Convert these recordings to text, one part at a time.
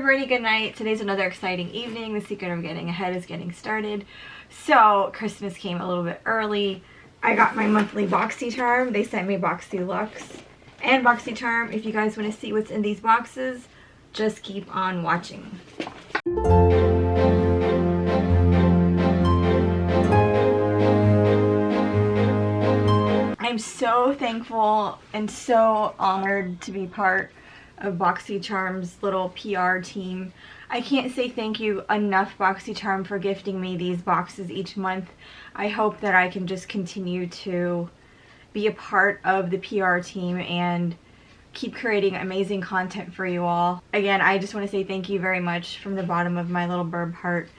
everybody, good night. Today's another exciting evening. The secret of getting ahead is getting started. So Christmas came a little bit early. I got my monthly BoxyCharm. They sent me Boxy Luxe and BoxyCharm. If you guys want to see what's in these boxes, just keep on watching. I'm so thankful and so honored to be part of BoxyCharm's little PR team. I can't say thank you enough, BoxyCharm, for gifting me these boxes each month. I hope that I can just continue to be a part of the PR team and keep creating amazing content for you all. Again, I just want to say thank you very much from the bottom of my little bird heart.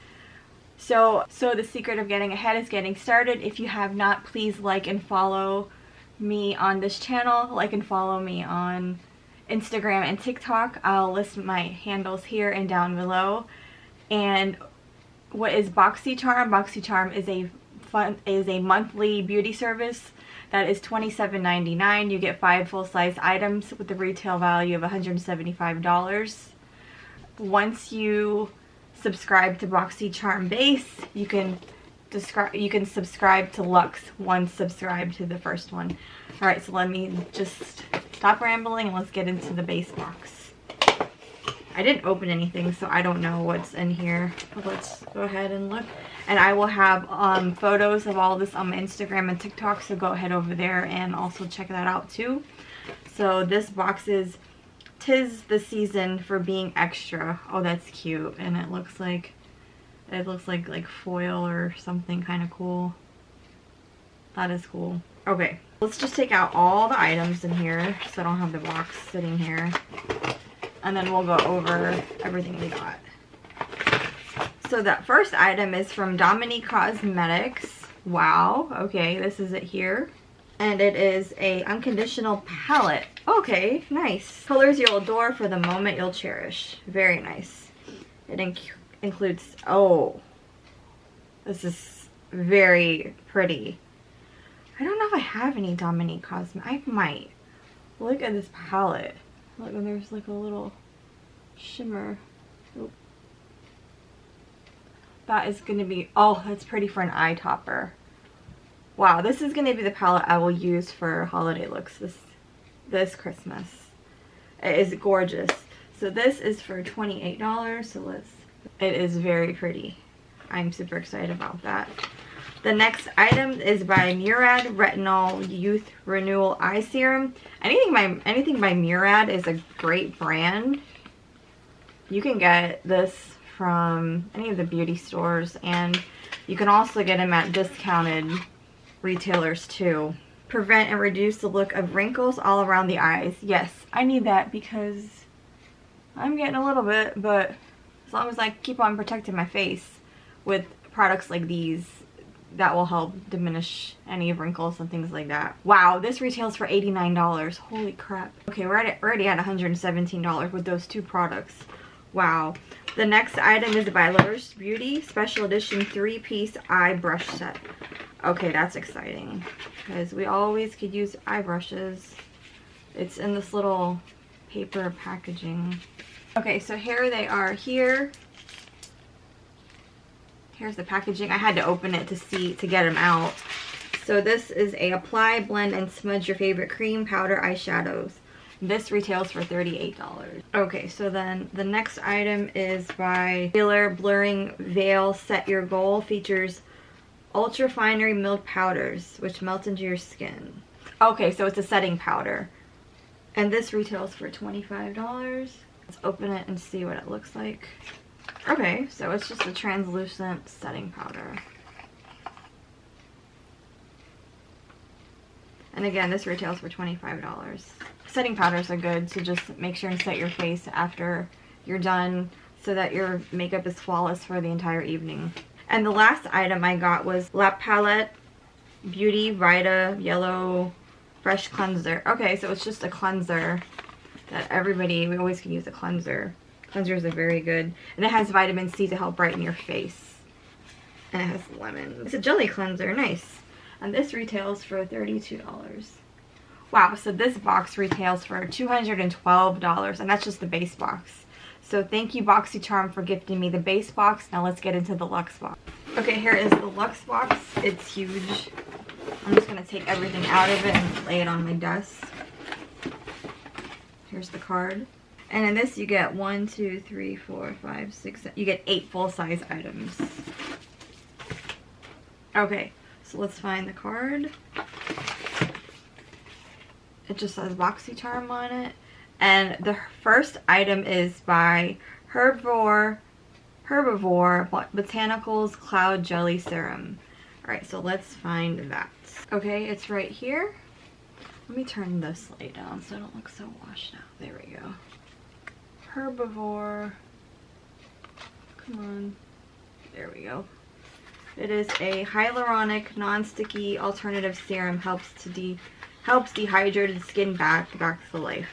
So the secret of getting ahead is getting started. If you have not, please like and follow me on this channel. Like and follow me on Instagram and TikTok. I'll list my handles here and down below. And what is BoxyCharm? BoxyCharm is a monthly beauty service that is $27.99. You get 5 full-size items with a retail value of $175. Once you subscribe to BoxyCharm Base, you can subscribe to Luxe once subscribed to the first one. Alright, so let me just stop rambling and let's get into the base box. I didn't open anything, so I don't know what's in here. But let's go ahead and look. And I will have photos of all this on my Instagram and TikTok, so go ahead over there and also check that out too. So this box is "'Tis the Season for Being Extra." Oh, that's cute. And it looks like like foil or something kind of cool. That is cool. Okay, let's just take out all the items in here so I don't have the box sitting here. And then we'll go over everything we got. So that first item is from Dominique Cosmetics. Wow, okay, this is it here. And it is a Unconditional palette. Okay, nice. Colors you'll adore for the moment you'll cherish. Very nice. It includes, oh, this is very pretty. I don't know if I have any Dominique Cosmetics. I might. Look at this palette. Look, and there's like a little shimmer. Oop. That is going to be, oh, that's pretty for an eye topper. Wow, this is going to be the palette I will use for holiday looks this Christmas. It is gorgeous. So this is for $28. So it is very pretty. I'm super excited about that. The next item is by Murad Retinol Youth Renewal Eye Serum. Anything by Murad is a great brand. You can get this from any of the beauty stores, and you can also get them at discounted retailers too. Prevent and reduce the look of wrinkles all around the eyes. Yes, I need that because I'm getting a little bit, but as long as I keep on protecting my face with products like these, that will help diminish any wrinkles and things like that. Wow, this retails for $89. Holy crap. Okay, we're already at $117 with those two products. Wow. The next item is by Lush Beauty Special Edition 3-piece eye brush set. Okay, that's exciting because we always could use eye brushes. It's in this little paper packaging. Okay, so here they are here. Here's the packaging. I had to open it to get them out. So this is a apply, blend, and smudge your favorite cream powder eyeshadows. This retails for $38. Okay, so then the next item is by Taylor Blurring Veil Set Your Goal. Features ultra finery milk powders which melt into your skin. Okay, so it's a setting powder. And this retails for $25. Let's open it and see what it looks like. Okay, so it's just a translucent setting powder. And again, this retails for $25. Setting powders are good to just make sure and set your face after you're done so that your makeup is flawless for the entire evening. And the last item I got was La Palette Beauty Vita Yellow Fresh Cleanser. Okay, so it's just a cleanser that we always can use a cleanser. Cleansers are very good. And it has vitamin C to help brighten your face. And it has lemon. It's a jelly cleanser. Nice. And this retails for $32. Wow, so this box retails for $212, and that's just the base box. So thank you BoxyCharm for gifting me the base box. Now let's get into the Luxe box. Okay, here is the Luxe box. It's huge. I'm just going to take everything out of it and lay it on my desk. Here's the card. And in this you get 1, 2, 3, 4, 5, 6, 7, you get 8 full-size items. Okay, so let's find the card. It just says BoxyCharm on it. And the first item is by Herbivore Botanicals Cloud Jelly Serum. Alright, so let's find that. Okay, it's right here. Let me turn this light down so I don't look so washed out. There we go. Herbivore. Come on. There we go. It is a hyaluronic, non-sticky alternative serum. Helps dehydrated skin back to life.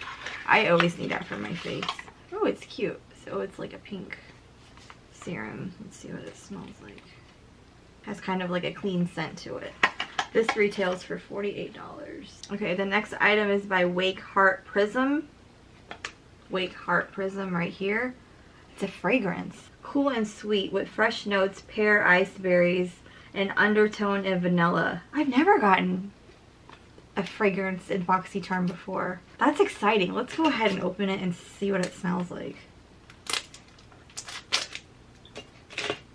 I always need that for my face. Oh, it's cute. So it's like a pink serum. Let's see what it smells like. Has kind of like a clean scent to it. This retails for $48. Okay, the next item is by Wake Heart Prism. Wake Heart Prism right here. It's a fragrance. Cool and sweet with fresh notes, pear, ice berries, and undertone of vanilla. I've never gotten a fragrance in BoxyCharm before. That's exciting. Let's go ahead and open it and see what it smells like.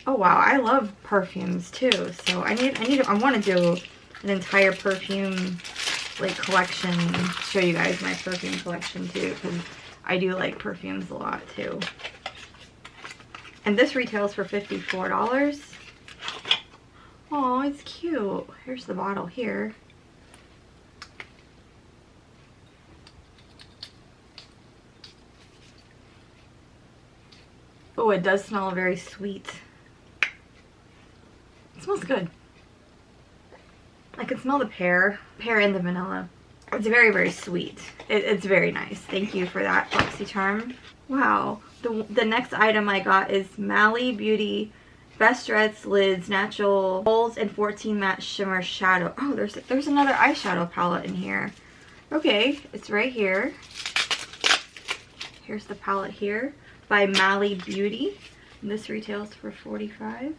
Oh wow, I love perfumes too. So I want to do an entire perfume like collection, show you guys my perfume collection too, because I do like perfumes a lot too. And this retails for $54. Oh, it's cute. Here's the bottle here. Oh, it does smell very sweet. It smells good. I can smell the pear and the vanilla. It's very, very sweet. It's very nice. Thank you for that, BoxyCharm. Wow. The next item I got is Mally Beauty Best Reds Lids Natural Gold and 14 Matte Shimmer Shadow. Oh, there's another eyeshadow palette in here. Okay, it's right here. Here's the palette here by Mally Beauty. And this retails for $45.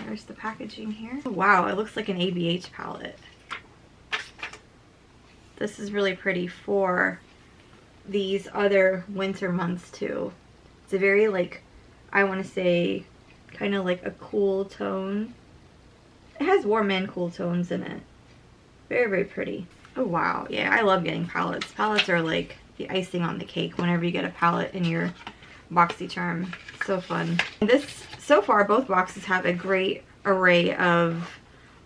Here's the packaging here. Oh, wow, it looks like an ABH palette. This is really pretty for these other winter months too. It's a very, like, I want to say kind of like a cool tone. It has warm and cool tones in it. Very, very pretty. Oh wow, yeah, I love getting palettes. Palettes are like the icing on the cake whenever you get a palette in your BoxyCharm. So fun. And this, so far, both boxes have a great array of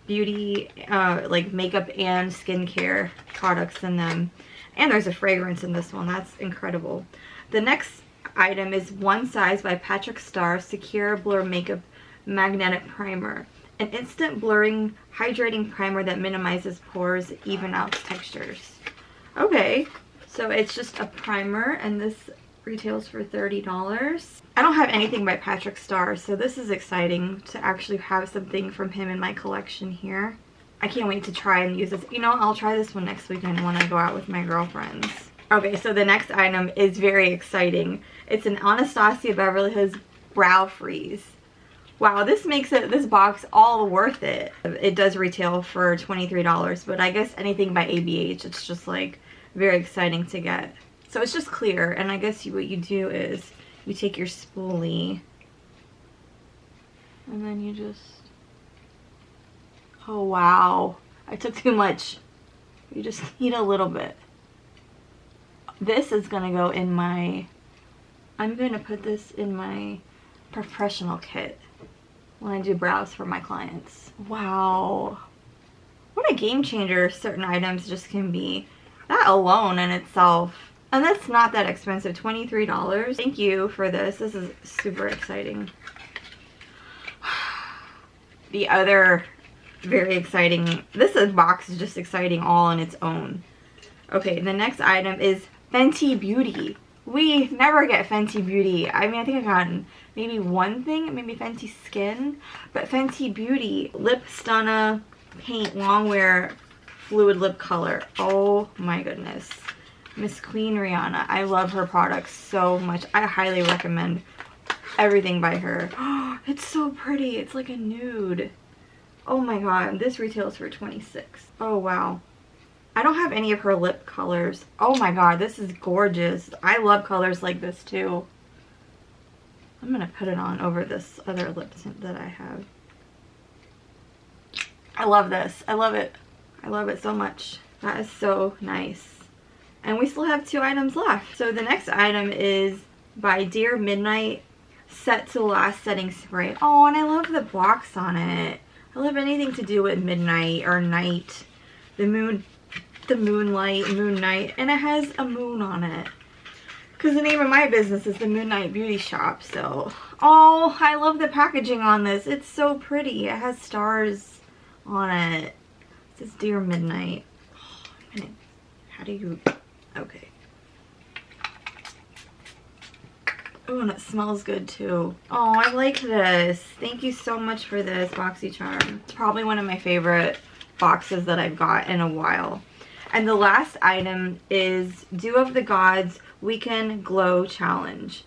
beauty, like makeup and skincare products in them. And there's a fragrance in this one. That's incredible. The next item is One Size by Patrick Starr Secure Blur Makeup Magnetic Primer. An instant blurring, hydrating primer that minimizes pores, even out textures. Okay, so it's just a primer, and this retails for $30. I don't have anything by Patrick Starr, so this is exciting to actually have something from him in my collection here. I can't wait to try and use this. You know, I'll try this one next weekend when I go out with my girlfriends. Okay, so the next item is very exciting. It's an Anastasia Beverly Hills Brow Freeze. Wow, this makes this box all worth it. It does retail for $23, but I guess anything by ABH, it's just like very exciting to get. So it's just clear, and I guess what you do is you take your spoolie and then you just, oh wow, I took too much. You just need a little bit. This is gonna go in my, I'm gonna put this in my professional kit when I do brows for my clients. Wow, what a game changer certain items just can be. That alone in itself. And that's not that expensive, $23. Thank you for this. This is super exciting. The other very exciting, this box is just exciting all on its own. Okay, the next item is Fenty Beauty. We never get Fenty Beauty. I mean, I think I've gotten maybe one thing, maybe Fenty Skin, but Fenty Beauty Lip Stunna Paint Longwear Fluid Lip Color. Oh my goodness. Miss Queen Rihanna. I love her products so much. I highly recommend everything by her. Oh, it's so pretty. It's like a nude. Oh my god, this retails for $26. Oh wow. I don't have any of her lip colors. Oh my god, this is gorgeous. I love colors like this too. I'm gonna put it on over this other lip tint that I have. I love this. I love it. I love it so much. That is so nice. And we still have 2 items left. So the next item is by Dear Midnight Set to Last Setting Spray. Oh, and I love the box on it. I love anything to do with midnight or night. The moon, the moonlight, moon night. And it has a moon on it. Because the name of my business is the Moonlight Beauty Shop. So, oh, I love the packaging on this. It's so pretty. It has stars on it. It says Dear Midnight. Oh, how do you... Okay. Oh, and it smells good too. Oh, I like this. Thank you so much for this, BoxyCharm. It's probably one of my favorite boxes that I've got in a while. And the last item is Dew of the Gods Weekend Glow Challenge.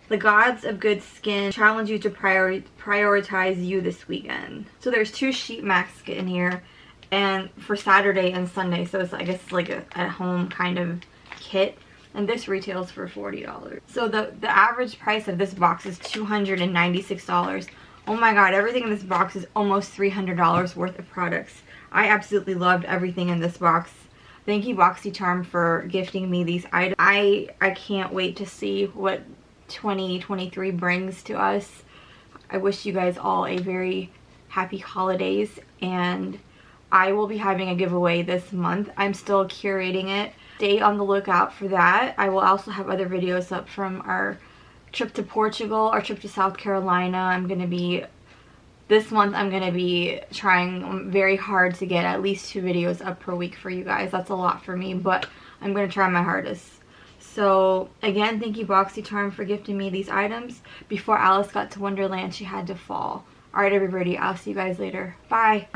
The gods of good skin challenge you to prioritize you this weekend. So there's 2 sheet masks in here, and for Saturday and Sunday, so it's, I guess it's like a at-home kind of kit. And this retails for $40. So the average price of this box is $296. Oh my god, everything in this box is almost $300 worth of products. I absolutely loved everything in this box. Thank you, BoxyCharm, for gifting me these items. I can't wait to see what 2023 brings to us. I wish you guys all a very happy holidays, and I will be having a giveaway this month. I'm still curating it. Stay on the lookout for that. I will also have other videos up from our trip to Portugal, our trip to South Carolina. This month I'm going to be trying very hard to get at least 2 videos up per week for you guys. That's a lot for me, but I'm going to try my hardest. So again, thank you, BoxyCharm, for gifting me these items. Before Alice got to Wonderland, she had to fall. Alright everybody, I'll see you guys later. Bye!